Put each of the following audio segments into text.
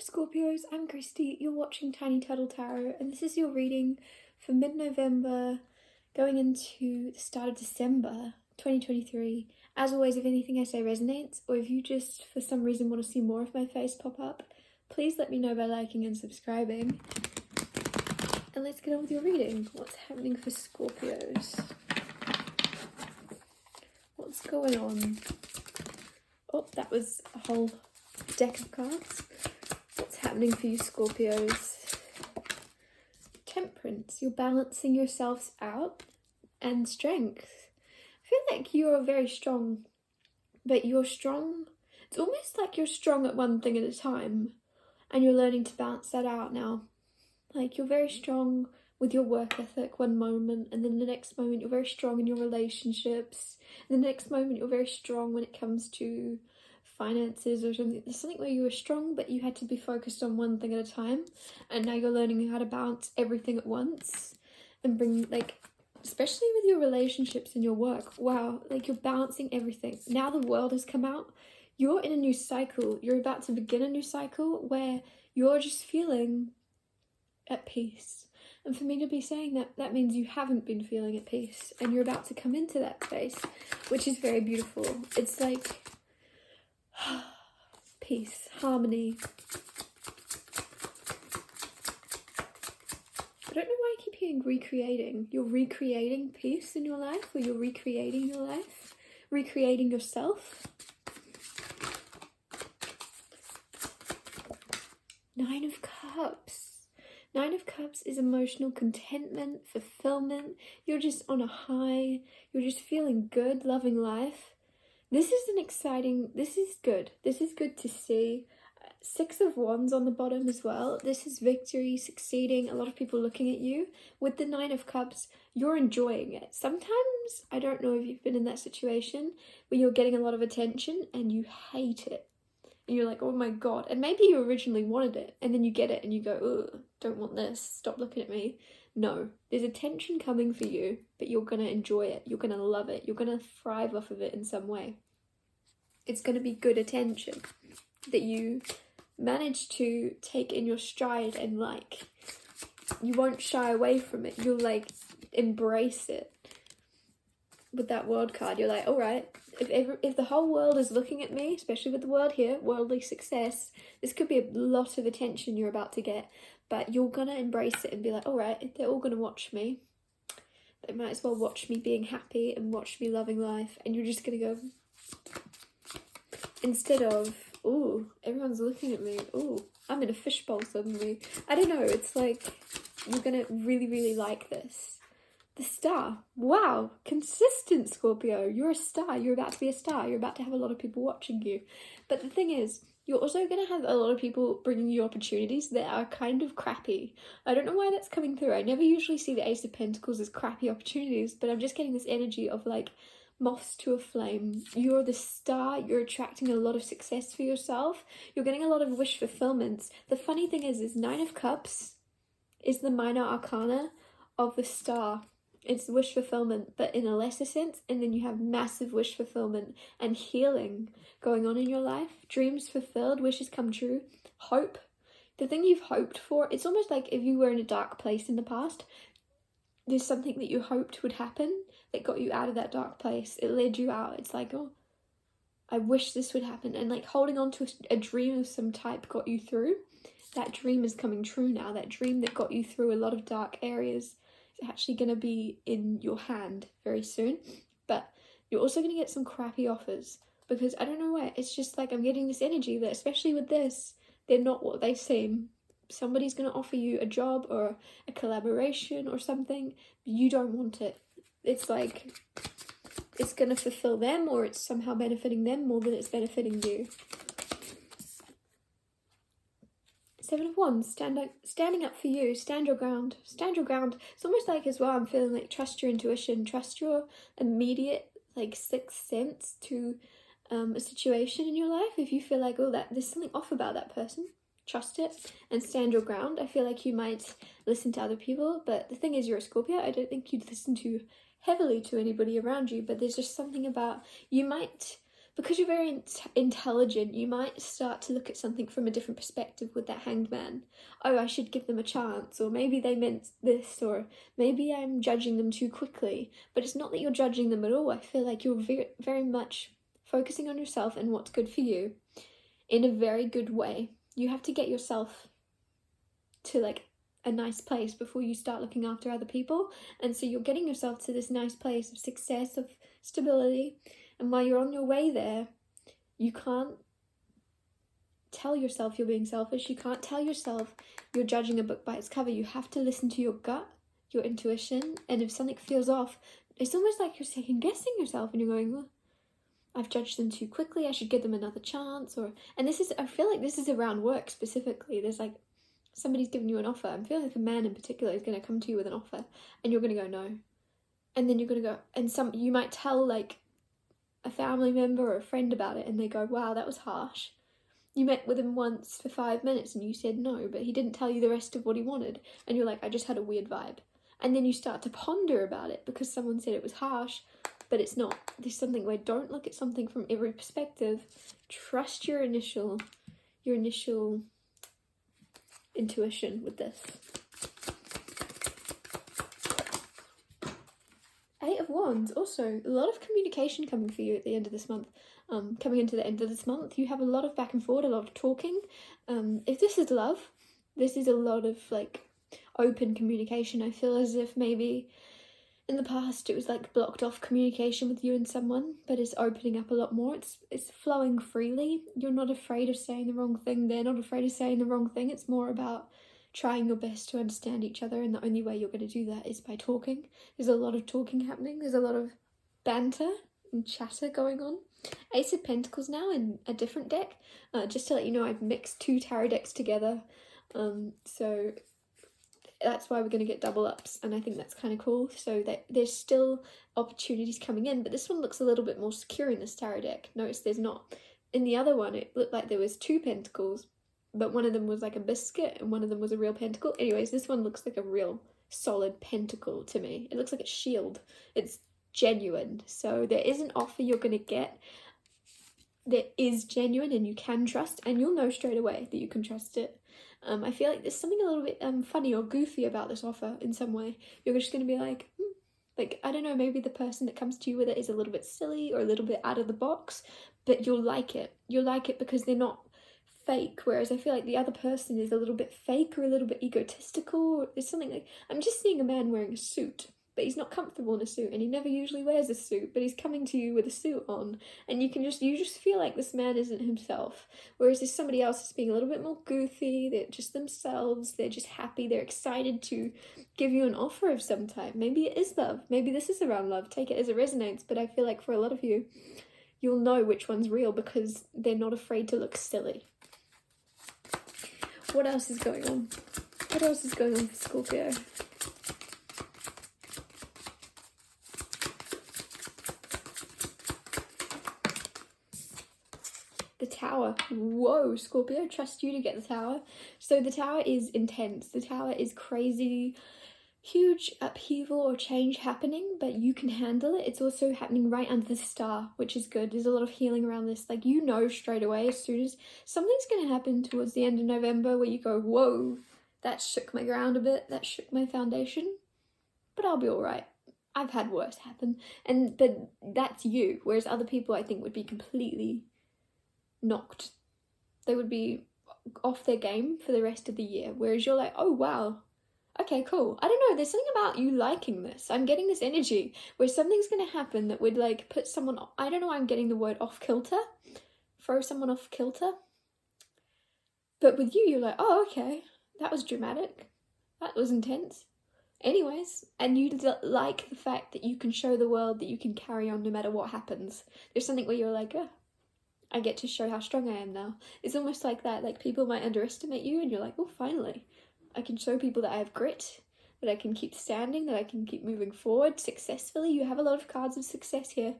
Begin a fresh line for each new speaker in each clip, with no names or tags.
Scorpios, I'm Christy, you're watching Tiny Turtle Tarot, and this is your reading for mid-November going into the start of December 2023. As always, if anything I say resonates, or if you just for some reason want to see more of my face pop up, please let me know by liking and subscribing. And let's get on with your reading. What's happening for Scorpios? What's going on? Oh, that was a whole deck of cards. What's happening for you, Scorpios? Temperance. You're balancing yourselves out. And strength. I feel like you're very strong, but you're strong. It's almost like you're strong at one thing at a time, and you're learning to balance that out now. Like, you're very strong with your work ethic one moment, and then the next moment you're very strong in your relationships, and the next moment you're very strong when it comes to finances or something. There's something where you were strong but you had to be focused on one thing at a time, and now you're learning how to balance everything at once and bring, like, especially with your relationships and your work, wow, like you're balancing everything. Now the world has come out, you're in a new cycle, you're about to begin a new cycle where you're just feeling at peace. And for me to be saying that, that means you haven't been feeling at peace and you're about to come into that space, which is very beautiful. It's like peace, harmony. I don't know why I keep hearing recreating. You're recreating peace in your life, or you're recreating your life, recreating yourself. Nine of Cups. Nine of Cups is emotional contentment, fulfillment. You're just on a high. You're just feeling good, loving life. This is an exciting, this is good. This is good to see. Six of Wands on the bottom as well. This is victory, succeeding, a lot of people looking at you. With the Nine of Cups, you're enjoying it. Sometimes, I don't know if you've been in that situation, where you're getting a lot of attention and you hate it. And you're like, oh my god. And maybe you originally wanted it, and then you get it and you go, ugh, don't want this, stop looking at me. No, there's attention coming for you, but you're going to enjoy it. You're going to love it. You're going to thrive off of it in some way. It's going to be good attention that you manage to take in your stride, and like, you won't shy away from it. You'll like embrace it. With that World card, you're like, all right, if the whole world is looking at me, especially with the world here, worldly success, this could be a lot of attention you're about to get, but you're gonna embrace it and be like, all right, if they're all gonna watch me, they might as well watch me being happy and watch me loving life. And you're just gonna go, instead of, ooh, everyone's looking at me, ooh, I'm in a fishbowl suddenly. I don't know, it's like, you're gonna really, really like this. The Star. Wow, consistent, Scorpio. You're a star. You're about to be a star. You're about to have a lot of people watching you. But the thing is, you're also going to have a lot of people bringing you opportunities that are kind of crappy. I don't know why that's coming through. I never usually see the Ace of Pentacles as crappy opportunities, but I'm just getting this energy of like moths to a flame. You're the star. You're attracting a lot of success for yourself. You're getting a lot of wish fulfillments. The funny thing is Nine of Cups is the minor arcana of the Star. It's wish fulfillment, but in a lesser sense, and then you have massive wish fulfillment and healing going on in your life. Dreams fulfilled, wishes come true, hope. The thing you've hoped for, it's almost like if you were in a dark place in the past, there's something that you hoped would happen that got you out of that dark place. It led you out. It's like, oh, I wish this would happen. And like holding on to a dream of some type got you through. That dream is coming true now. That dream that got you through a lot of dark areas actually going to be in your hand very soon. But you're also going to get some crappy offers, because I don't know why, it's just like I'm getting this energy that, especially with this, they're not what they seem. Somebody's going to offer you a job or a collaboration or something, but you don't want it. It's like it's going to fulfill them, or it's somehow benefiting them more than it's benefiting you. Seven of Wands, standing up for you, stand your ground, stand your ground. It's almost like as well, I'm feeling like trust your intuition, trust your immediate like sixth sense to a situation in your life. If you feel like, oh, that there's something off about that person, trust it and stand your ground. I feel like you might listen to other people, but the thing is, you're a Scorpio. I don't think you'd listen too heavily to anybody around you, but there's just something about, you might because you're very intelligent, you might start to look at something from a different perspective with that Hanged Man. Oh, I should give them a chance, or maybe they meant this, or maybe I'm judging them too quickly. But it's not that you're judging them at all. I feel like you're very, very much focusing on yourself and what's good for you in a very good way. You have to get yourself to like a nice place before you start looking after other people. And so you're getting yourself to this nice place of success, of stability. And while you're on your way there, you can't tell yourself you're being selfish. You can't tell yourself you're judging a book by its cover. You have to listen to your gut, your intuition. And if something feels off, it's almost like you're second guessing yourself and you're going, well, I've judged them too quickly. I should give them another chance. And this is, I feel like this is around work specifically. There's like, somebody's giving you an offer. I feel like a man in particular is going to come to you with an offer and you're going to go no. And then you're going to go, and you might tell like a family member or a friend about it and they go, wow, that was harsh. You met with him once for 5 minutes and you said no, but he didn't tell you the rest of what he wanted. And you're like, I just had a weird vibe. And then you start to ponder about it because someone said it was harsh, but it's not. There's something where don't look at something from every perspective. Trust your initial intuition with this. 8 of Wands, also a lot of communication coming for you at the end of this month. Coming into the end of this month, you have a lot of back and forth, a lot of talking. If this is love, this is a lot of like open communication. I feel as if maybe in the past it was like blocked off communication with you and someone, but it's opening up a lot more. It's flowing freely. You're not afraid of saying the wrong thing. They're not afraid of saying the wrong thing. It's more about trying your best to understand each other, and the only way you're going to do that is by talking. There's a lot of talking happening. There's a lot of banter and chatter going on. Ace of Pentacles now in a different deck. Just to let you know, I've mixed 2 tarot decks together. So that's why we're going to get double ups, and I think that's kind of cool. So that there's still opportunities coming in, but this one looks a little bit more secure in this tarot deck. Notice there's not. In the other one, it looked like there was 2 pentacles, but one of them was like a biscuit and one of them was a real pentacle. Anyways, this one looks like a real solid pentacle to me. It looks like a shield. It's genuine. So there is an offer you're going to get that is genuine and you can trust, and you'll know straight away that you can trust it. I feel like there's something a little bit funny or goofy about this offer in some way. You're just going to be like, I don't know, maybe the person that comes to you with it is a little bit silly or a little bit out of the box, but you'll like it. You'll like it because they're not fake, whereas I feel like the other person is a little bit fake or a little bit egotistical. There's something like, I'm just seeing a man wearing a suit, but he's not comfortable in a suit, and he never usually wears a suit, but he's coming to you with a suit on, and you just feel like this man isn't himself, whereas there's somebody else that's being a little bit more goofy. They're just themselves, they're just happy, they're excited to give you an offer of some type. Maybe it is love, maybe this is around love, take it as it resonates, but I feel like for a lot of you, you'll know which one's real because they're not afraid to look silly. What else is going on? What else is going on for Scorpio? The Tower. Whoa, Scorpio, trust you to get the Tower. So the Tower is intense. The Tower is crazy, huge upheaval or change happening, but you can handle it. It's also happening right under the star, which is good. There's a lot of healing around this. Like, you know straight away as soon as something's going to happen towards the end of November where you go, whoa, that shook my ground a bit. That shook my foundation. But I'll be all right. I've had worse happen. But that's you. Whereas other people, I think, would be completely knocked. They would be off their game for the rest of the year. Whereas you're like, oh, wow. Okay, cool. I don't know, there's something about you liking this. I'm getting this energy where something's going to happen that would like put someone, I don't know why I'm getting the word off kilter. Throw someone off kilter. But with you, you're like, oh, okay, that was dramatic. That was intense. Anyways, and you like the fact that you can show the world that you can carry on no matter what happens. There's something where you're like, oh, I get to show how strong I am now. It's almost like that, like people might underestimate you and you're like, oh, finally. I can show people that I have grit, that I can keep standing, that I can keep moving forward successfully. You have a lot of cards of success here.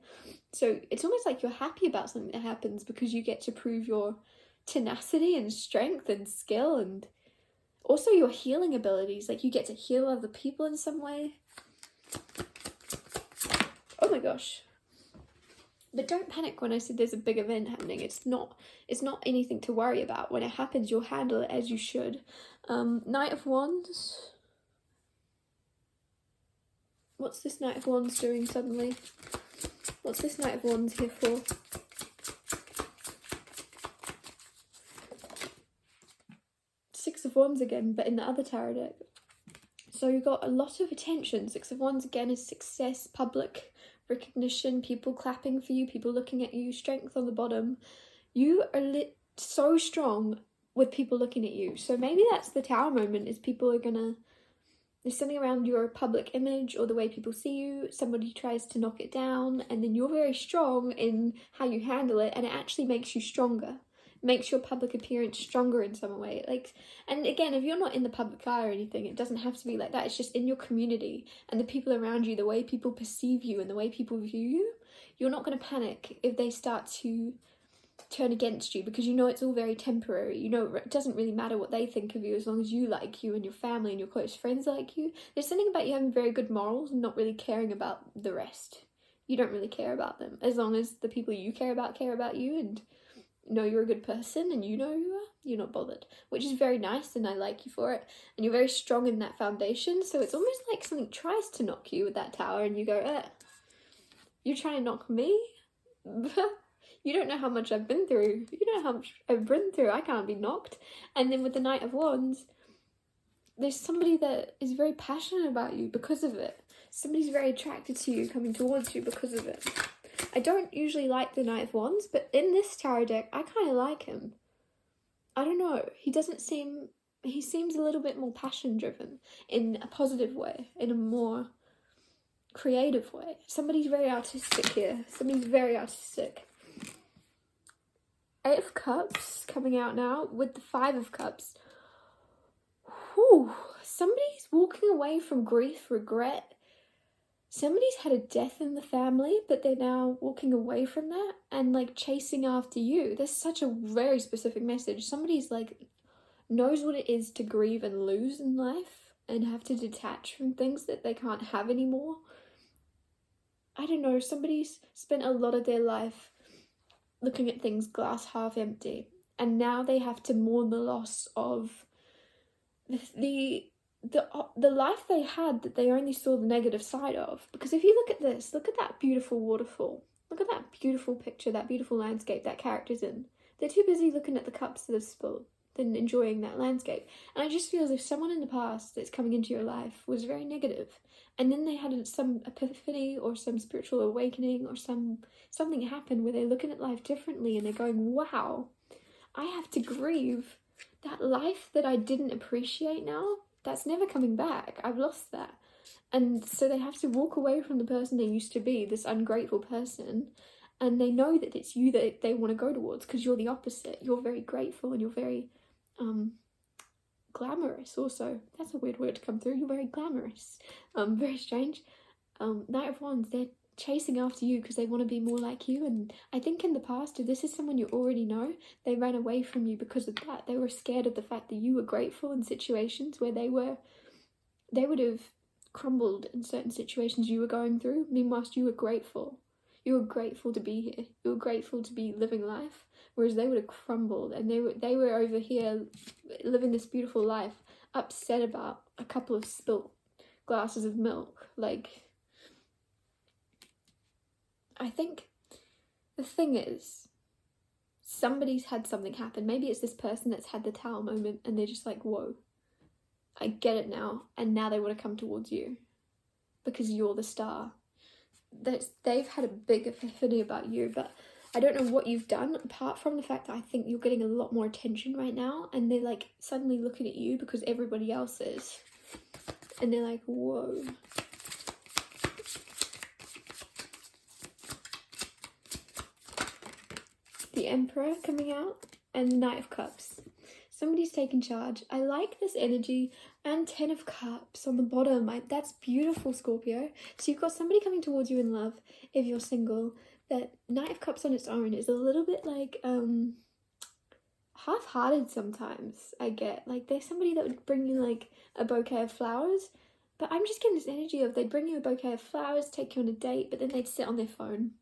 So it's almost like you're happy about something that happens because you get to prove your tenacity and strength and skill, and also your healing abilities. Like, you get to heal other people in some way. Oh my gosh. But don't panic when I said there's a big event happening. It's not anything to worry about. When it happens, you'll handle it as you should. Knight of Wands. What's this Knight of Wands doing suddenly? What's this Knight of Wands here for? Six of Wands again, but in the other tarot deck. So you've got a lot of attention. Six of Wands again is success, public recognition, people clapping for you, people looking at you, strength on the bottom. You are so strong with people looking at you. So maybe that's the Tower moment, is people are gonna, there's something around your public image or the way people see you. Somebody tries to knock it down, and then you're very strong in how you handle it, and it actually makes you stronger. Makes your public appearance stronger in some way. Like, and again, if you're not in the public eye or anything, it doesn't have to be like that. It's just in your community and the people around you, the way people perceive you and the way people view you. You're not going to panic if they start to turn against you, because you know it's all very temporary. You know it doesn't really matter what they think of you as long as you like you and your family and your close friends like you. There's something about you having very good morals and not really caring about the rest. You don't really care about them as long as the people you care about you and know you're a good person and you know you are. You're not bothered, which is very nice, and I like you for it. And you're very strong in that foundation, so it's almost like something tries to knock you with that tower and you go, you're trying to knock me? You don't know how much I've been through. You know how much I've been through. I can't be knocked. And then with the Knight of Wands, there's somebody that is very passionate about you because of it. Somebody's very attracted to you, coming towards you because of it. I don't usually like the Knight of Wands, but in this tarot deck, I kind of like him. I don't know. He seems a little bit more passion-driven in a positive way, in a more creative way. Somebody's very artistic here. Somebody's very artistic. Eight of Cups coming out now with the Five of Cups. Whew. Somebody's walking away from grief, regret. Somebody's had a death in the family, but they're now walking away from that and like chasing after you. There's such a very specific message. Somebody's like knows what it is to grieve and lose in life and have to detach from things that they can't have anymore. I don't know, somebody's spent a lot of their life looking at things glass half empty, and now they have to mourn the loss of the life they had that they only saw the negative side of. Because if you look at this, look at that beautiful waterfall, look at that beautiful picture, that beautiful landscape that character's in. They're too busy looking at the cups that have spilled than enjoying that landscape. And I just feel as if someone in the past that's coming into your life was very negative, and then they had some epiphany or some spiritual awakening or something happened where they're looking at life differently and they're going, wow, I have to grieve that life that I didn't appreciate now. That's never coming back. I've lost that. And so they have to walk away from the person they used to be, this ungrateful person, and they know that it's you that they want to go towards, because you're the opposite. You're very grateful and you're very glamorous also. That's a weird word to come through. You're very glamorous. Very strange. Knight of Wands, they're chasing after you because they want to be more like you. And I think in the past, if this is someone you already know, they ran away from you because of that. They were scared of the fact that you were grateful in situations where they would have crumbled in certain situations you were going through. Meanwhile, you were grateful. You were grateful to be here. You were grateful to be living life, whereas they would have crumbled, and they were over here living this beautiful life, upset about a couple of spilt glasses of milk. Like, I think the thing is, somebody's had something happen. Maybe it's this person that's had the Tower moment and they're just like, whoa, I get it now. And now they want to come towards you because you're the star. They've had a big epiphany about you, but I don't know what you've done apart from the fact that I think you're getting a lot more attention right now, and they're like suddenly looking at you because everybody else is. And they're like, whoa. The Emperor coming out and the Knight of Cups. Somebody's taking charge. I like this energy. And 10 of Cups on the bottom. That's beautiful, Scorpio. So you've got somebody coming towards you in love if you're single. That Knight of Cups on its own is a little bit like half-hearted sometimes, I get. Like, there's somebody that would bring you like a bouquet of flowers, but I'm just getting this energy of they'd bring you a bouquet of flowers, take you on a date, but then they'd sit on their phone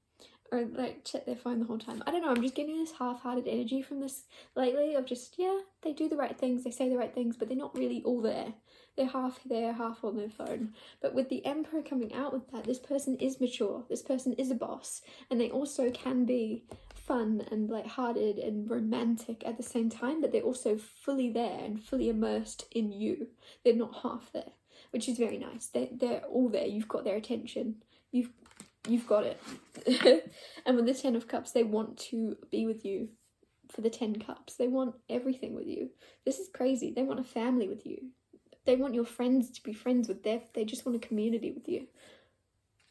or like check their phone the whole time. I don't know, I'm just getting this half-hearted energy from this lately of just, yeah, they do the right things, they say the right things, but they're not really all there. They're half there, half on their phone. But with the Emperor coming out with that, this person is mature, this person is a boss, and they also can be fun and light-hearted and romantic at the same time, but they're also fully there and fully immersed in you. They're not half there, which is very nice. They're all there. You've got their attention. You've got it. And with the 10 of Cups, they want to be with you for the 10 Cups. They want everything with you. This is crazy. They want a family with you. They want your friends to be friends with them. They just want a community with you.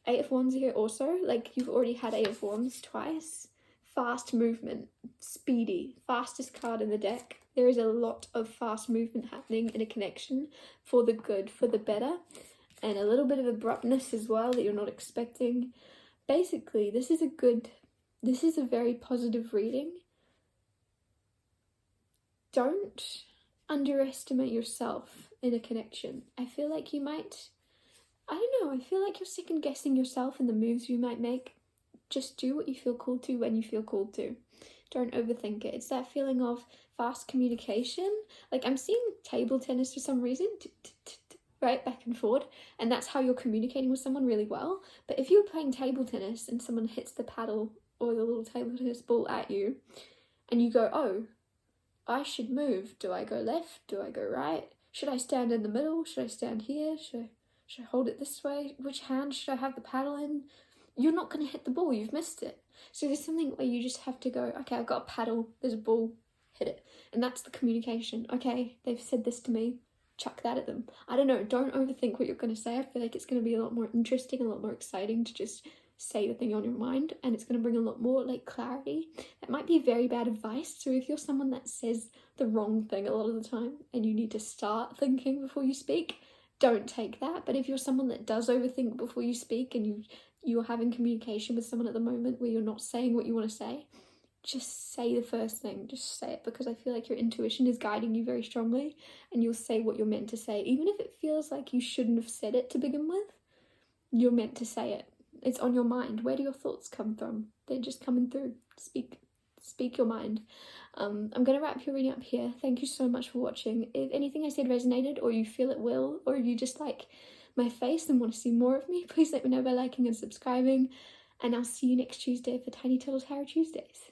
8 of Wands here also. Like, you've already had 8 of Wands twice. Fast movement. Speedy. Fastest card in the deck. There is a lot of fast movement happening in a connection for the good, for the better. And a little bit of abruptness as well that you're not expecting. Basically, this is a very positive reading. Don't underestimate yourself in a connection. I feel like you might, I don't know, I feel like you're second guessing yourself and the moves you might make. Just do what you feel called to when you feel called to. Don't overthink it. It's that feeling of fast communication. Like, I'm seeing table tennis for some reason. Right, back and forward, and that's how you're communicating with someone really well. But if you're playing table tennis and someone hits the paddle or the little table tennis ball at you, and you go, oh, I should move. Do I go left? Do I go right? Should I stand in the middle? Should I stand here? Should I hold it this way? Which hand should I have the paddle in? You're not going to hit the ball. You've missed it. So there's something where you just have to go, okay, I've got a paddle. There's a ball. Hit it. And that's the communication. Okay, they've said this to me. Chuck that at them. I don't know, don't overthink what you're going to say. I feel like it's going to be a lot more interesting, a lot more exciting to just say the thing on your mind, and it's going to bring a lot more like clarity. That might be very bad advice, so if you're someone that says the wrong thing a lot of the time and you need to start thinking before you speak, don't take that. But if you're someone that does overthink before you speak and you're having communication with someone at the moment where you're not saying what you want to say, just say the first thing, just say it, because I feel like your intuition is guiding you very strongly and you'll say what you're meant to say. Even if it feels like you shouldn't have said it to begin with, you're meant to say it. It's on your mind. Where do your thoughts come from? They're just coming through. Speak your mind. I'm going to wrap your reading up here. Thank you so much for watching. If anything I said resonated, or you feel it will, or you just like my face and want to see more of me, please let me know by liking and subscribing. And I'll see you next Tuesday for Tiny Turtle Tarot Tuesdays.